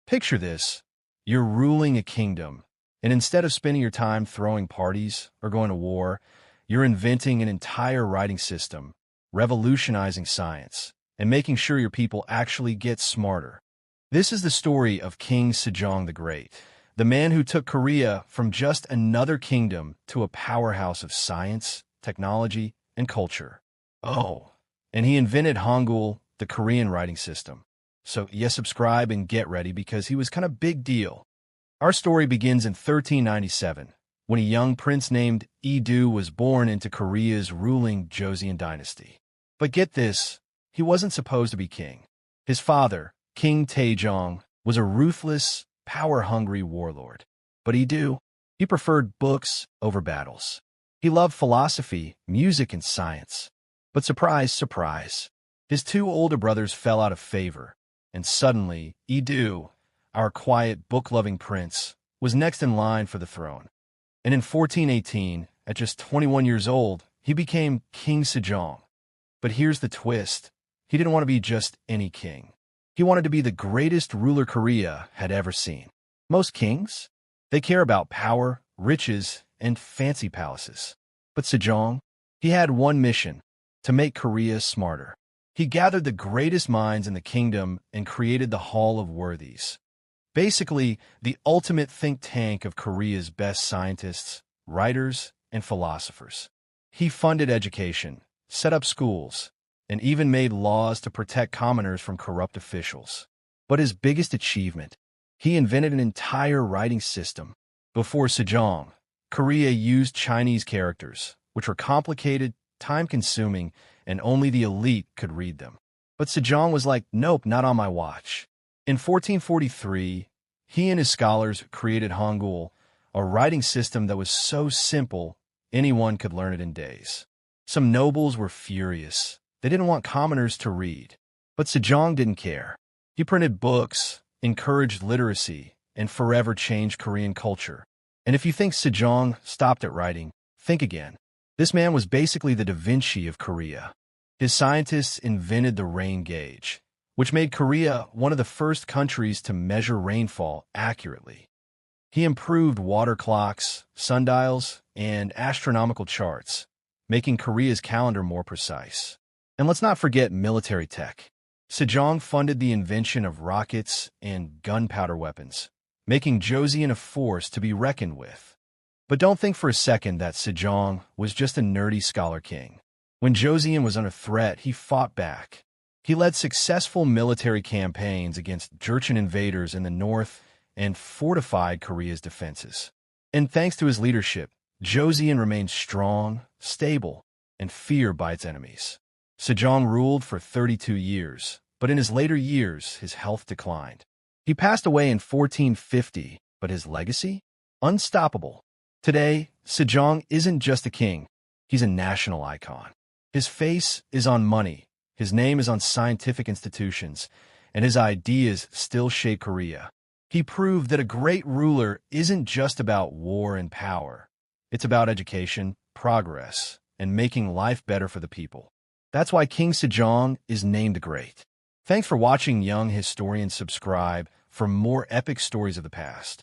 Picture this. You're ruling a kingdom, and instead of spending your time throwing parties or going to war, you're inventing an entire writing system, revolutionizing science, and making sure your people actually get smarter. This is the story of King Sejong the Great, the man who took Korea from just another kingdom to a powerhouse of science, technology, and culture. Oh, and he invented Hangul, the Korean writing system. So subscribe and get ready because he was kind of big deal. Our story begins in 1397, when a young prince named Lee was born into Korea's ruling Joseon dynasty. But get this, he wasn't supposed to be king. His father, King Taejong, was a ruthless, power-hungry warlord. But he preferred books over battles. He loved philosophy, music, and science. But surprise, surprise, his two older brothers fell out of favor. And suddenly, Lee, our quiet, book-loving prince, was next in line for the throne. And in 1418, at just 21 years old, he became King Sejong. But here's the twist. He didn't want to be just any king. He wanted to be the greatest ruler Korea had ever seen. Most kings, they care about power, riches, and fancy palaces. But Sejong, he had one mission, to make Korea smarter. He gathered the greatest minds in the kingdom and created the Hall of Worthies. Basically, the ultimate think tank of Korea's best scientists, writers, and philosophers. He funded education, set up schools, and even made laws to protect commoners from corrupt officials. But his biggest achievement, he invented an entire writing system. Before Sejong, Korea used Chinese characters, which were complicated, time-consuming, and only the elite could read them. But Sejong was like, nope, not on my watch. In 1443, he and his scholars created Hangul, a writing system that was so simple, anyone could learn it in days. Some nobles were furious. They didn't want commoners to read. But Sejong didn't care. He printed books, encouraged literacy, and forever changed Korean culture. And if you think Sejong stopped at writing, think again. This man was basically the Da Vinci of Korea. His scientists invented the rain gauge, which made Korea one of the first countries to measure rainfall accurately. He improved water clocks, sundials, and astronomical charts, making Korea's calendar more precise. And let's not forget military tech. Sejong funded the invention of rockets and gunpowder weapons, making Joseon a force to be reckoned with. But don't think for a second that Sejong was just a nerdy scholar king. When Joseon was under threat, he fought back. He led successful military campaigns against Jurchen invaders in the north and fortified Korea's defenses. And thanks to his leadership, Joseon remained strong, stable, and feared by its enemies. Sejong ruled for 32 years, but in his later years, his health declined. He passed away in 1450, but his legacy? Unstoppable. Today, Sejong isn't just a king. He's a national icon. His face is on money, his name is on scientific institutions, and his ideas still shape Korea. He proved that a great ruler isn't just about war and power. It's about education, progress, and making life better for the people. That's why King Sejong is named the Great. Thanks for watching, young historians. Subscribe for more epic stories of the past.